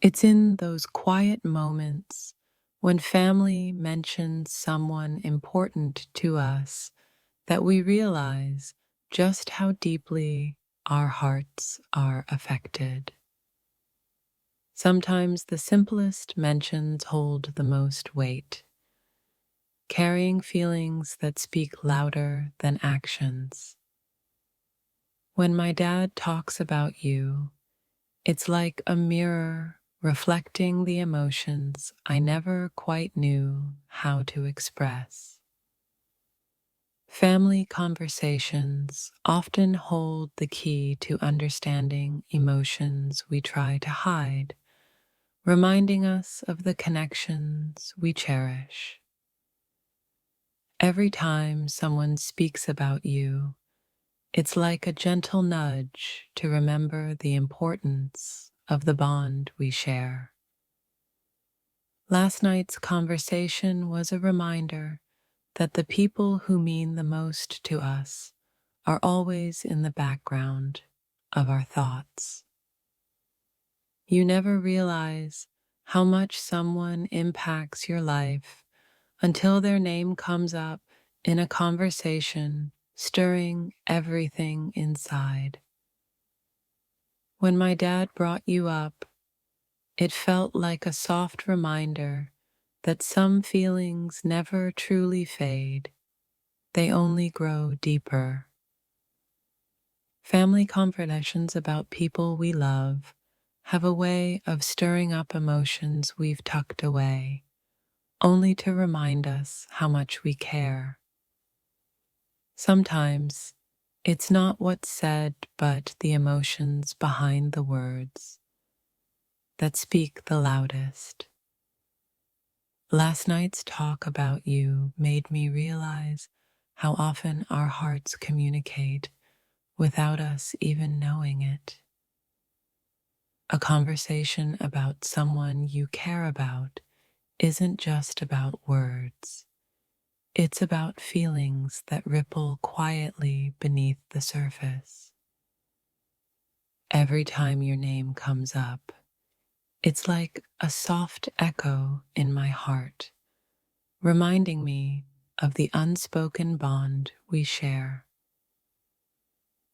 It's in those quiet moments when family mentions someone important to us that we realize just how deeply our hearts are affected. Sometimes the simplest mentions hold the most weight, carrying feelings that speak louder than actions. When my dad talks about you, it's like a mirror reflecting the emotions I never quite knew how to express. Family conversations often hold the key to understanding emotions we try to hide, reminding us of the connections we cherish. Every time someone speaks about you, it's like a gentle nudge to remember the importance of the bond we share. Last night's conversation was a reminder that the people who mean the most to us are always in the background of our thoughts. You never realize how much someone impacts your life until their name comes up in a conversation, stirring everything inside. When my dad brought you up, it felt like a soft reminder that some feelings never truly fade, they only grow deeper. Family conversations about people we love have a way of stirring up emotions we've tucked away, only to remind us how much we care. Sometimes it's not what's said, but the emotions behind the words that speak the loudest. Last night's talk about you made me realize how often our hearts communicate without us even knowing it. A conversation about someone you care about isn't just about words. It's about feelings that ripple quietly beneath the surface. Every time your name comes up, it's like a soft echo in my heart, reminding me of the unspoken bond we share.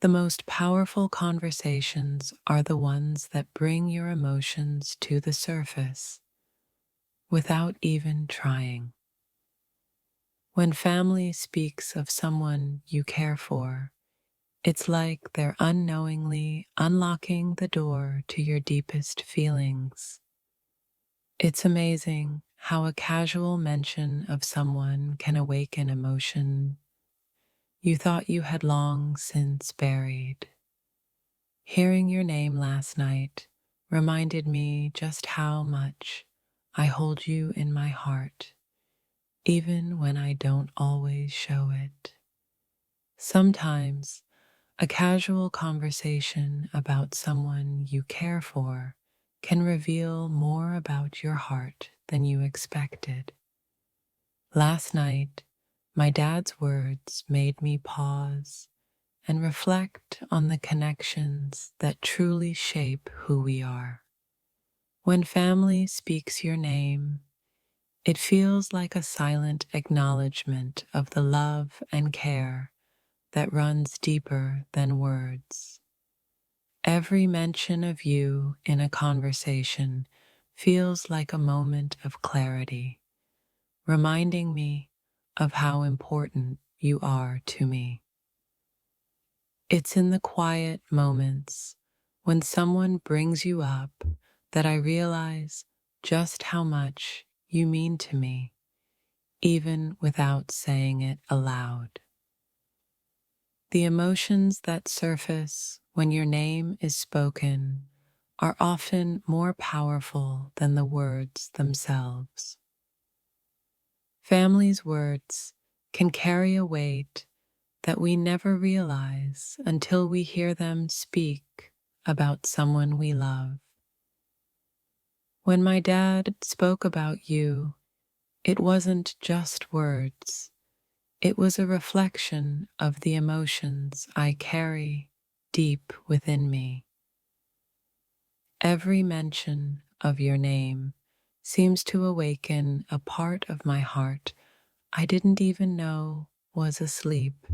The most powerful conversations are the ones that bring your emotions to the surface without even trying. When family speaks of someone you care for, it's like they're unknowingly unlocking the door to your deepest feelings. It's amazing how a casual mention of someone can awaken emotion you thought you had long since buried. Hearing your name last night reminded me just how much I hold you in my heart, even when I don't always show it. Sometimes a casual conversation about someone you care for can reveal more about your heart than you expected. Last night, my dad's words made me pause and reflect on the connections that truly shape who we are. When family speaks your name, it feels like a silent acknowledgement of the love and care that runs deeper than words. Every mention of you in a conversation feels like a moment of clarity, reminding me of how important you are to me. It's in the quiet moments when someone brings you up that I realize just how much you mean to me, even without saying it aloud. The emotions that surface when your name is spoken are often more powerful than the words themselves. Family's words can carry a weight that we never realize until we hear them speak about someone we love. When my dad spoke about you, it wasn't just words. It was a reflection of the emotions I carry deep within me. Every mention of your name seems to awaken a part of my heart I didn't even know was asleep.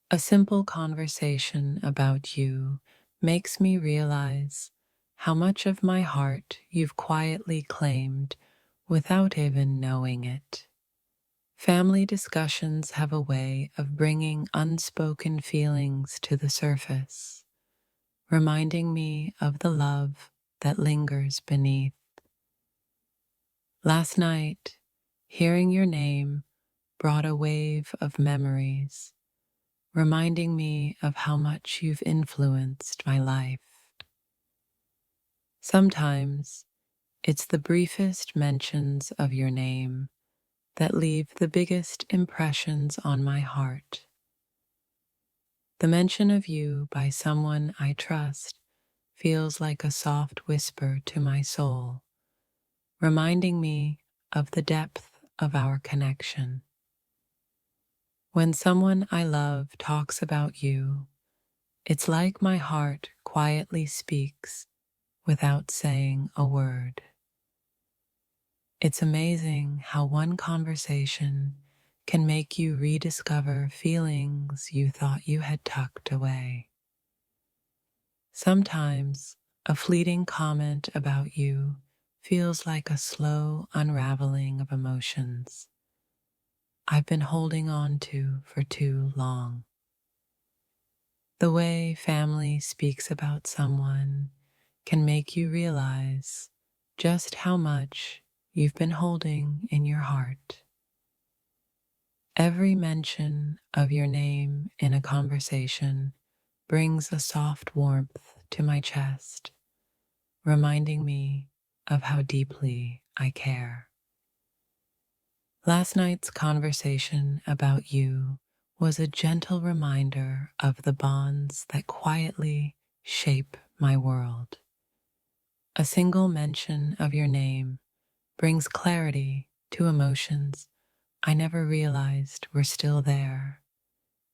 A simple conversation about you makes me realize how much of my heart you've quietly claimed without even knowing it. Family discussions have a way of bringing unspoken feelings to the surface, reminding me of the love that lingers beneath. Last night, hearing your name brought a wave of memories, reminding me of how much you've influenced my life. Sometimes it's the briefest mentions of your name that leave the biggest impressions on my heart. The mention of you by someone I trust feels like a soft whisper to my soul, reminding me of the depth of our connection. When someone I love talks about you, it's like my heart quietly speaks without saying a word. It's amazing how one conversation can make you rediscover feelings you thought you had tucked away. Sometimes a fleeting comment about you feels like a slow unraveling of emotions I've been holding on to for too long. The way family speaks about someone can make you realize just how much you've been holding in your heart. Every mention of your name in a conversation brings a soft warmth to my chest, reminding me of how deeply I care. Last night's conversation about you was a gentle reminder of the bonds that quietly shape my world. A single mention of your name brings clarity to emotions I never realized were still there,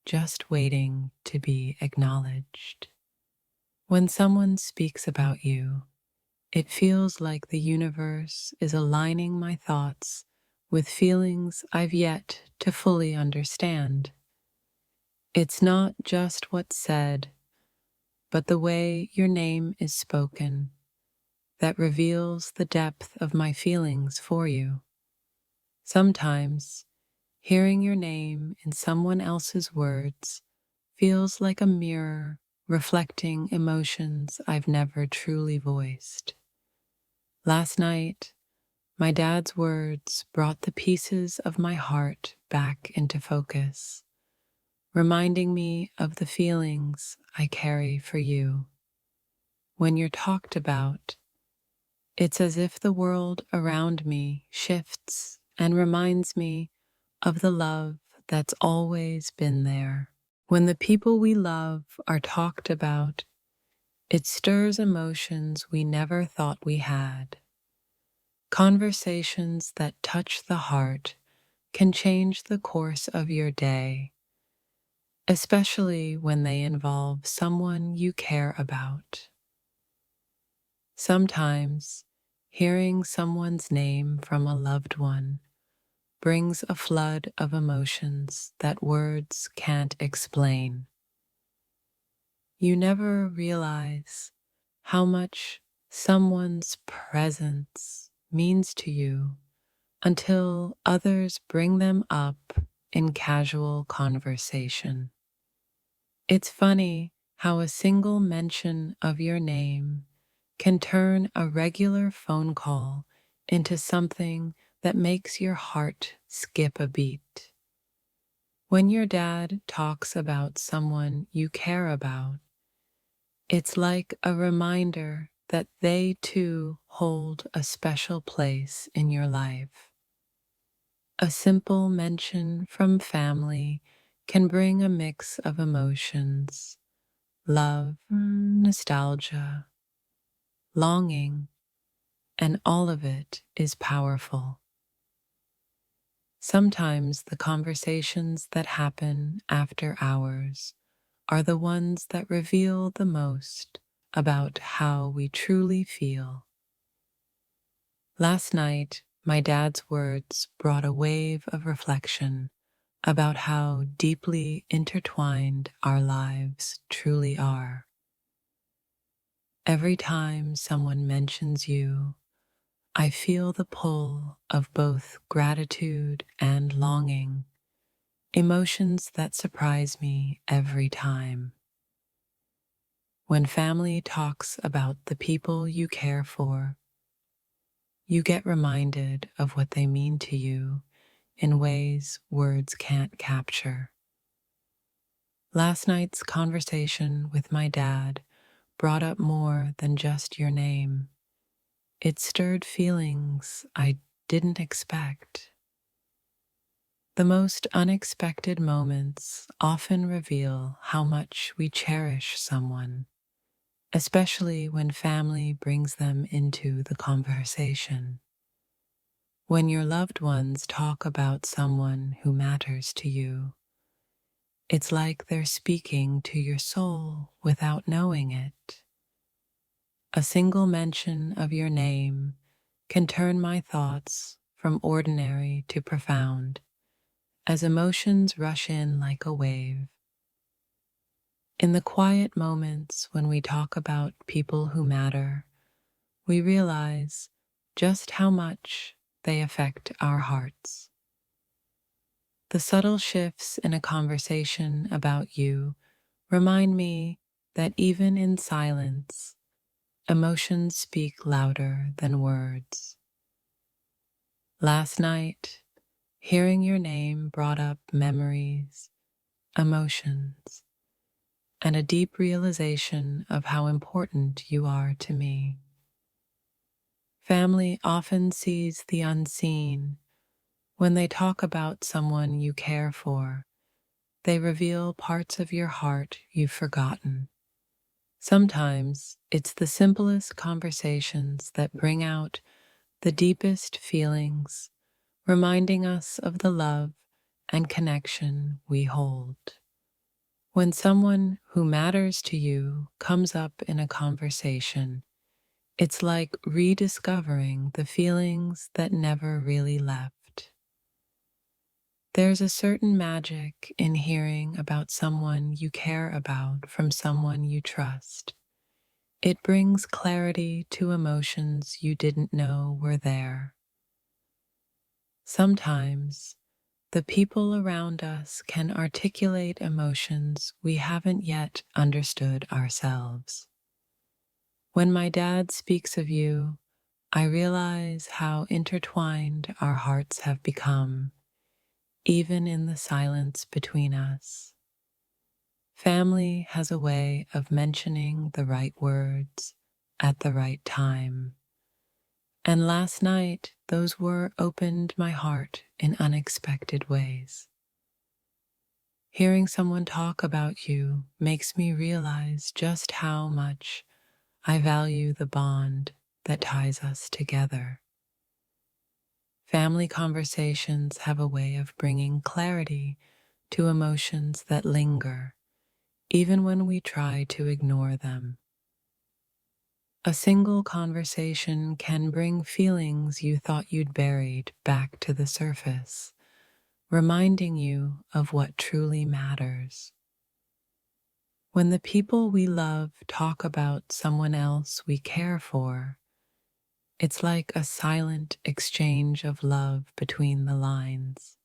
just waiting to be acknowledged. When someone speaks about you, it feels like the universe is aligning my thoughts with feelings I've yet to fully understand. It's not just what's said, but the way your name is spoken that reveals the depth of my feelings for you. Sometimes, hearing your name in someone else's words feels like a mirror reflecting emotions I've never truly voiced. Last night, my dad's words brought the pieces of my heart back into focus, reminding me of the feelings I carry for you. When you're talked about, it's as if the world around me shifts and reminds me of the love that's always been there. When the people we love are talked about, it stirs emotions we never thought we had. Conversations that touch the heart can change the course of your day, especially when they involve someone you care about. Sometimes, hearing someone's name from a loved one brings a flood of emotions that words can't explain. You never realize how much someone's presence means to you until others bring them up in casual conversation. It's funny how a single mention of your name can turn a regular phone call into something that makes your heart skip a beat. When your dad talks about someone you care about, it's like a reminder that they too hold a special place in your life. A simple mention from family can bring a mix of emotions: love, nostalgia, longing, and all of it is powerful. Sometimes the conversations that happen after hours are the ones that reveal the most about how we truly feel. Last night, my dad's words brought a wave of reflection about how deeply intertwined our lives truly are. Every time someone mentions you, I feel the pull of both gratitude and longing, emotions that surprise me every time. When family talks about the people you care for, you get reminded of what they mean to you in ways words can't capture. Last night's conversation with my dad brought up more than just your name. It stirred feelings I didn't expect. The most unexpected moments often reveal how much we cherish someone, especially when family brings them into the conversation. When your loved ones talk about someone who matters to you, it's like they're speaking to your soul without knowing it. A single mention of your name can turn my thoughts from ordinary to profound, as emotions rush in like a wave. In the quiet moments when we talk about people who matter, we realize just how much they affect our hearts. The subtle shifts in a conversation about you remind me that even in silence, emotions speak louder than words. Last night, hearing your name brought up memories, emotions, and a deep realization of how important you are to me. Family often sees the unseen. When they talk about someone you care for, they reveal parts of your heart you've forgotten. Sometimes it's the simplest conversations that bring out the deepest feelings, reminding us of the love and connection we hold. When someone who matters to you comes up in a conversation, it's like rediscovering the feelings that never really left. There's a certain magic in hearing about someone you care about from someone you trust. It brings clarity to emotions you didn't know were there. Sometimes, the people around us can articulate emotions we haven't yet understood ourselves. When my dad speaks of you, I realize how intertwined our hearts have become, even in the silence between us. Family has a way of mentioning the right words at the right time. And last night, those words opened my heart in unexpected ways. Hearing someone talk about you makes me realize just how much I value the bond that ties us together. Family conversations have a way of bringing clarity to emotions that linger, even when we try to ignore them. A single conversation can bring feelings you thought you'd buried back to the surface, reminding you of what truly matters. When the people we love talk about someone else we care for, it's like a silent exchange of love between the lines.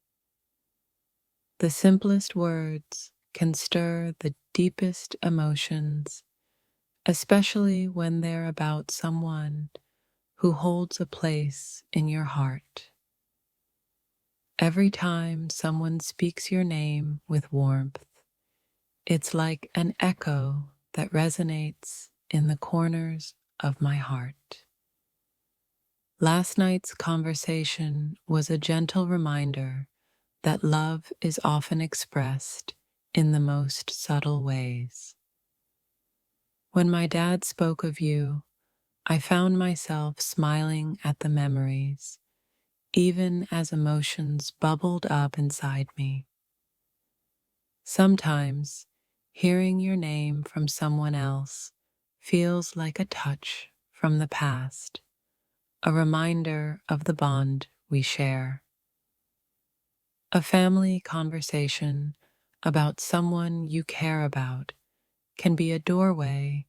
The simplest words can stir the deepest emotions, especially when they're about someone who holds a place in your heart. Every time someone speaks your name with warmth, it's like an echo that resonates in the corners of my heart. Last night's conversation was a gentle reminder that love is often expressed in the most subtle ways. When my dad spoke of you, I found myself smiling at the memories, even as emotions bubbled up inside me. Sometimes, hearing your name from someone else feels like a touch from the past, a reminder of the bond we share. A family conversation about someone you care about can be a doorway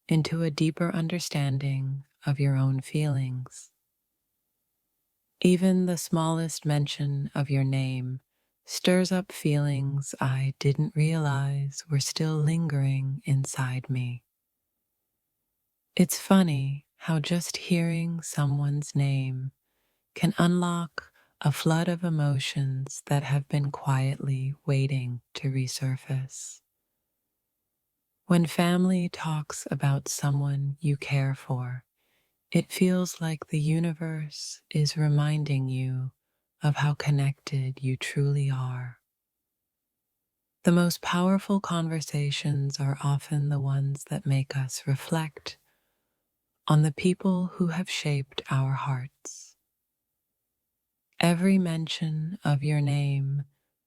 into a deeper understanding of your own feelings. Even the smallest mention of your name stirs up feelings I didn't realize were still lingering inside me. It's funny how just hearing someone's name can unlock a flood of emotions that have been quietly waiting to resurface. When family talks about someone you care for, it feels like the universe is reminding you of how connected you truly are. The most powerful conversations are often the ones that make us reflect on the people who have shaped our hearts. Every mention of your name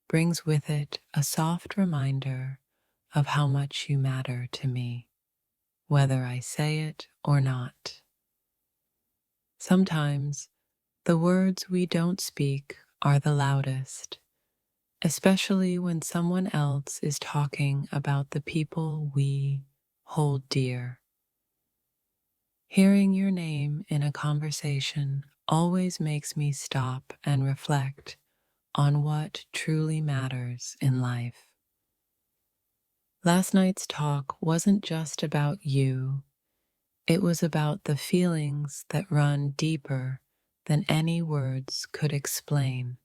brings with it a soft reminder of how much you matter to me, whether I say it or not. Sometimes the words we don't speak are the loudest, especially when someone else is talking about the people we hold dear. Hearing your name in a conversation always makes me stop and reflect on what truly matters in life. Last night's talk wasn't just about you, it was about the feelings that run deeper than any words could explain.